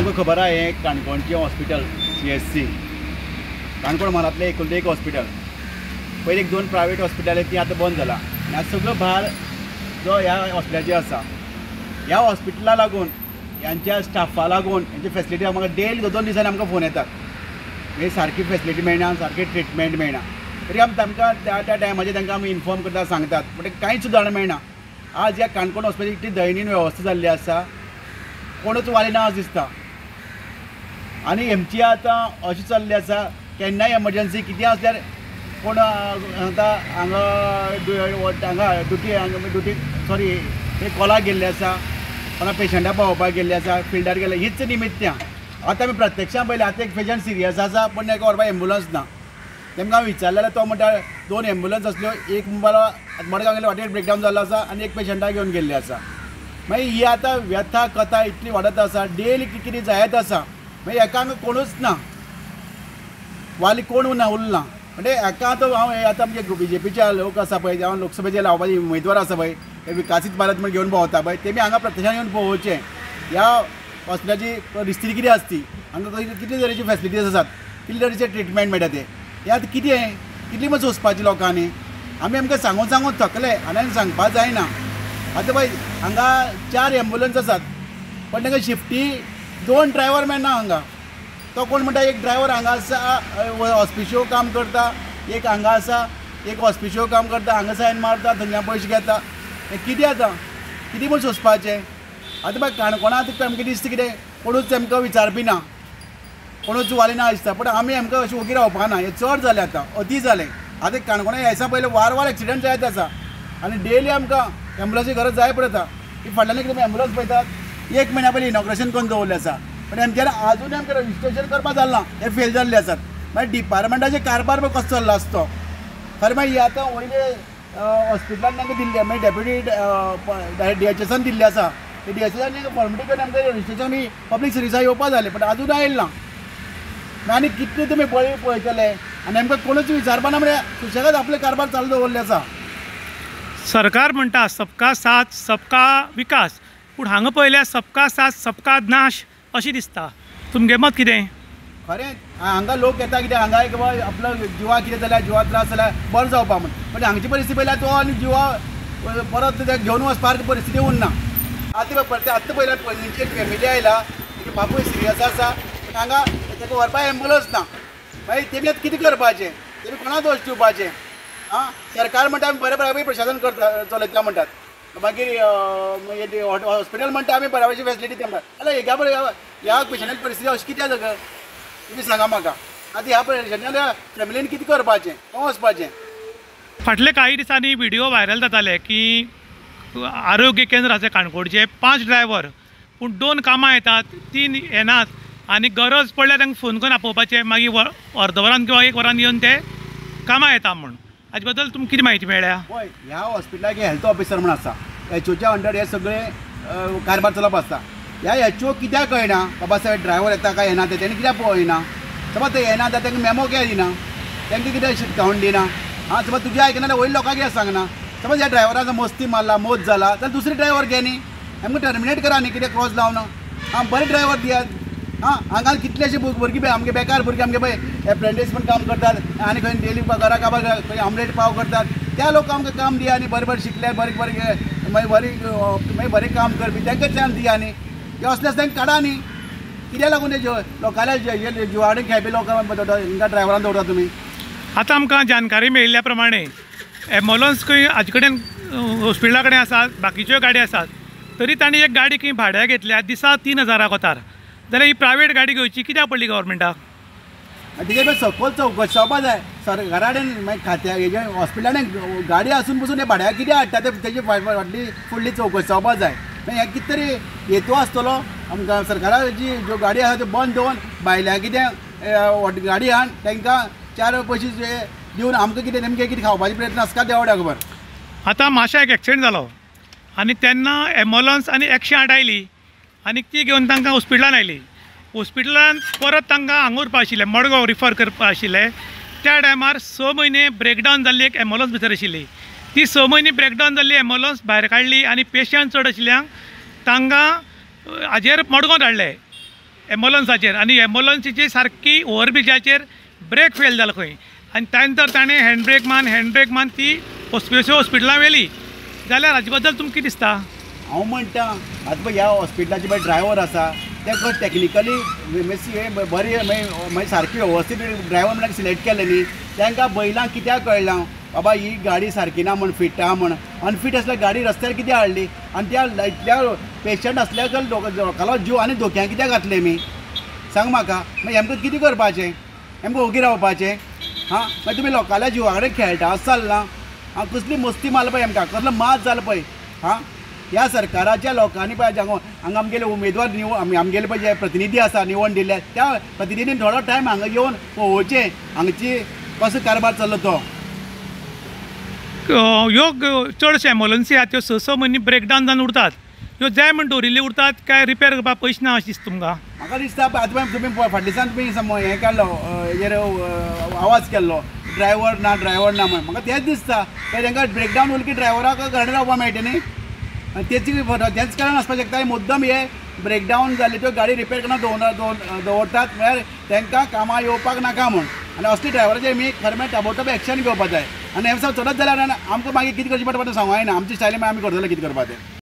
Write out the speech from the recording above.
तुमकां खबर आहा हें काणकोणचें हॉस्पिटल CHC काणकोण म्हालांतलें एकुलतें एक हॉस्पिटल. पयलीं एक 2 प्रायवेट हॉस्पिटल ती आतां बंद जाला आनी आतां सगळो भार जो ह्या हॉस्पिटलाचेर आसा. ह्या हॉस्पिटला लागून ह्यांच्या स्टाफा लागून हेंची फेसिलिटी म्हाका डेली 2-2 दिसांनी आमकां फोन येतात. हे सारकी फेसिलिटी मेळना, सारकी ट्रिटमेंट मेळना. तरी आमी तांकां त्या टायमाचेर तांकां आमी इन्फॉर्म करता, सांगतात, बट कांयच सुदारणा मेळना. आज ह्या काणकोण हॉस्पिटल इतली दयनीय वेवस्था जाल्ली आसा, कोणूच वालिना आज दिसता. आनी एमची आतां अशी चल्ली आसा, केन्नाय एमर्जन्सी कितें आसल्यार कोण आतां हांगा ड्युटी सॉरी हे कॉलाक गेल्ले आसा, कोणा पेशंटाक पावोवपाक गेल्ले आसा, फिल्डार गेले, हीच निमित्यां. आतां आमी प्रत्यक्षान पळयलें, आतां एक पेशंट सिरियस आसा पण ताका व्हरपाक एम्बुलन्स ना. तेमकां हांवें विचारलें जाल्यार तो म्हणटा 2 एम्बुलन्स आसल्यो, एक मडगांव गेले वाटेर ब्रेकडावन जाल्लो आसा आनी एक पेशंटाक घेवन गेल्ले आसा. मागीर ही आतां व्यथा कथा इतली वाडत आसा, डेली कितें जायत आसा. मागीर एका हांगा कोणूच ना, वाली कोण ना उरला. म्हणजे एका आतां हांव आतां आमचे BJPचे लोक आसा पळय, हांव लोकसभेचे लावपाचे उमेदवार आसा पळय, विकसीत भारत म्हण घेवन भोंवता पळय, तेमी हांगा प्रत्यक्षान येवन पळोवचें ह्या हॉस्पिटलाची परिस्थिती कितें आसती, हांगा कितले तरेची फेसिलिटीज आसात, कितले तरेचे ट्रिटमेंट मेळटा ते. हें आतां कितें कितली मज सोंसपाचें लोकांनी. आमी आमकां सांगून थकले आनी सांगपाक जायना. आतां पळय हांगा 4 एम्बुलन्स आसात पण तांकां शिफ्टी 2 ड्रायव्हर मेळना हांगा. तो कोण म्हणटा एक ड्रायव्हर हांगा आसा ऑस्पिशियो काम करता, एक हांगा आसा एक ऑस्पिशियो काम करता, हांगा सायन मारता, थंयच्यान पयशे घेता. हें कितें आतां कितें म्हूण सोंसपाचें. आतां बाय काणकोणांत आमकां दिसता कितें कोणूच आमकां विचारपी ना, कोणूच वालिना दिसता. पण आमी आमकां अशें वगीर रावपा ना. हें चड जालें आतां, अती जालें. आतां काणकोणा ह्या पयलें वार एक्सिडेंट जायत आसा आनी डेली आमकां एम्बुलन्सी गरज जाय पडटा. ही फाटल्यान कितें एम्बुलन्स पळयतात, 1 म्हयन्या पयलीं इनॉग्रेशन करून दवरलें आसा पण आमच्यान आजून आमकां रजिस्ट्रेशन करपाक जालें ना. हे फेल जाल्ले आसात. मागीर डिपार्टमेंटाचे कारभार पळय कसो चल्ला आसता तो. खरें मागीर ही आतां वयले हॉस्पिटलान तांकां दिल्ली, मागीर डेप्युटी DHSन दिल्ली आसा. ते DHSन फॉर्मेलिटी करून आमकां रजिस्ट्रेशन आमी पब्लीक सर्विसाक येवपा जालें पण आजून आयलें ना. आनी कितले तुमी बळी पळयतले आनी आमकां कोणूच विचारपा ना. म्हणजे सुशेगाद आपले कारभार चालू दवरले आसा. सरकार म्हणटा सबका साथ सबका विकास, पूण हांगा पळयल्यार सबका साथ सबका नाश अशी दिसता. तुमगे मत कितें? खरें हांगा लोक येता कितें हांगा एक आपलो जिवा कितें जाल्यार जिवा त्रास जाल्यार बरो जावपा म्हण, पण हांगची परिस्थिती पळयल्यार तो आनी जिवा परत घेवन वचपाक परिस्थिती उरना. आतां पळयल्यार पयलींची एक फॅमिली आयला, बापूय सिरियस आसा पण हांगा ताका व्हरपाक एम्बुलन्स ना. मागीर तेमी आतां कितें करपाचें, तेमी कोणा दोश दिवपाचें. सरकार म्हणटा आमी बरें प्रशासन करता चलयता म्हणटात, मागीर हॉस्पिटल म्हणटा आमी बऱ्याची फेसिलिटी दितात. जाल्यार ह्या पेशंटाची परिस्थिती अशी कित्याक जाता तुमी सांगा म्हाका. आतां ह्या पेशंटाच्या फॅमिलीन कितें करपाचें, खंय वचपाचें. फाटले काही दिसांनी व्हिडिओ व्हायरल जाताले की आरोग्य केंद्र आसा काणकोणचे 5 ड्रायव्हर पूण 2 कामां येतात, 3 येनात आनी गरज पडल्यार तांकां फोन करून आपोवपाचें, मागीर अर्दवरान किंवा 1 वरान येवन ते कामां येता म्हूण. हाजे बद्दल तुमकां कितें म्हायती मेळ्ळ्या? हय, ह्या हॉस्पिटलाक हेल्थ ऑफिसर म्हूण आसा, HOच्या अंडर हे सगळे कारभार चलप आसता. ह्या HO कित्याक कळना बाबा साहेब ड्रायव्हर येता काय येना ते तेणी कित्याक पळयना. समज ते येना जाल्यार तांकां मेमो कित्याक दिना, तांकां कित्याक शिकावण दिना. समज तुजें आयकना जाल्यार वयल्या लोकांक कित्याक सांगना. समज ह्या ड्रायव्हराचो मस्ती मारला, मोद जाला जाल्यार दुसरे ड्रायव्हर घे न्ही, आमकां टर्मिनेट करा न्ही, कित्याक क्रॉस लावना. बरे ड्रायव्हर दियात. हांगा कितलेशे भुरगीं आमगे बेकार भुरगीं आमगे पळय एप्रेंटीस पण काम करतात आनी खंय डेली घरा काबार खंय आमलेट पाव करतात. त्या लोक आमकां काम दिया आनी बरें शिकल्यार मागीर बरें काम करपी तांकां चान्स दिया न्ही. हे असले तांकां काडा न्ही. कित्याक लागून ते लोकांल्या जिवाडे खेळपी लोक हिंगा ड्रायव्हरान दवरता तुमी. आतां आमकां जानकारी मेळिल्ल्या प्रमाणे एम्बुलन्स खंय हाजे कडेन हॉस्पिटला कडेन आसात, बाकीच्यो गाडी आसात, तरी तांणी एक गाडी खंय भाड्याक घेतल्या दिसा 3,000 वतार. जाल्यार ही प्रायवेट गाडी घेवची कित्याक पडली गव्हर्मेंटाक? तेजे सकयल चौकशी जावपा जाय. सरकारा कडेन मागीर खात्या हेजे हॉस्पिटलान गाडी आसून पसून हे भाड्याक कित्याक हाडटा ते तेजी फाटली फुडली चौकशी जावपा जाय. मागीर हे कितें तरी हेतू आसतलो आमकां. सरकाराची ज्यो गाडी आसा त्यो बंद दवरून भायल्या कितें गाडी हाड तांकां 4 पयशे दिवन आमकां कितें नेमकें कितें खावपाचे प्रयत्न आसता देवड्या खबर. आतां माश्या एक एक्सिडेंट जालो आनी तेन्ना एम्बुलन्स आनी 108 आयली आनी ती घेवन तांकां हॉस्पिटलान आयली. हॉस्पिटलान परत तांकां हांगा उरपा आशिल्लें, मडगांव रिफर करपा आशिल्लें. त्या टायमार 6 म्हयने ब्रेकडावन जाल्ली एक एम्बुलन्स भितर आशिल्ली. ती 6 म्हयने ब्रेकडावन जाल्ली एम्बुलन्स भायर काडली आनी पेशंट चड आशिल्ल्यांक तांकां हाजेर मडगांव धाडले. एम्बुलन्साचेर आनी एम्बुलन्सीची सारकी ओव्हरब्रिजाचेर ब्रेक फेल जालो खंय आनी त्या नंतर ताणें हँड ब्रेक मान ती हॉस्पिटलां व्हेली जाल्यार हाजे बद्दल तुमकां कितें दिसता? हांव म्हणटा आतां पळय ह्या हॉस्पिटलाचे पळय ड्रायव्हर आसा ते टॅक्निकली बरी मागीर सारकी वेवस्थीत ड्रायव्हर म्हणून सिलेक्ट केले न्ही तांकां बैलांक कित्याक कळना बाबा ही गाडी सारकी ना म्हण फिट आहा म्हण अनफीट आसल्यार गाडी रस्त्यार कित्याक हाडली आनी त्या इतल्या पेशंट आसल्यार लोकांलो जीव आनी धोक्यान कित्याक घातले मी सांग म्हाका मागीर हेमकां कितें करपाचें हेमकां ओगी रावपाचें हां मागीर तुमी लोकांल्या जिवा कडेन खेळटा आसताल ना हां कसली मस्ती मारला पळय हेमकां कसलो मात जालो पळय हां ह्या सरकाराच्या लोकांनी पळय हांगा आमगेले उमेदवार आमगेले पळय जे प्रतिनिधी आसा निवड दिल्ले त्या प्रतिनिधीन थोडो टायम हांगा येवन पळोवचें हांगची कसो कारबार चल्लो तो ह्यो चडशे एम्बुलन्सी आहा त्यो स म्हयने ब्रेकडावन जावन उरतात ह्यो जाय म्हण दवरिल्ल्यो उरतात काय रिपेर करपाक पयशे ना अशें दिसता तुमकां? म्हाका दिसता आतां तुमी फाटल्या दिसान तुमी हें केल्लो हेर आवाज केल्लो ड्रायव्हर ना म्हण म्हाका तेंच दिसता तांकां ब्रेकडावन उरली की ड्रायव्हराक घरा रावपाक मेळटा न्ही तेंच कारण आसपाक शकता मुद्दम हे ब्रेकडावन जाल्ले त्यो गाडी रिपेर करना दवरतात म्हळ्यार तांकां कामां येवपाक नाका म्हण आनी असली ड्रायव्हराचेर मी खरें म्हळ्यार ताबडतोब एक्शन घेवपाक जाय आनी हे चडत जाल्यार आमकां मागीर कितें करचें पडटा सांगूंक जायना आमची स्टायली आमी करतले कितें करपाचें.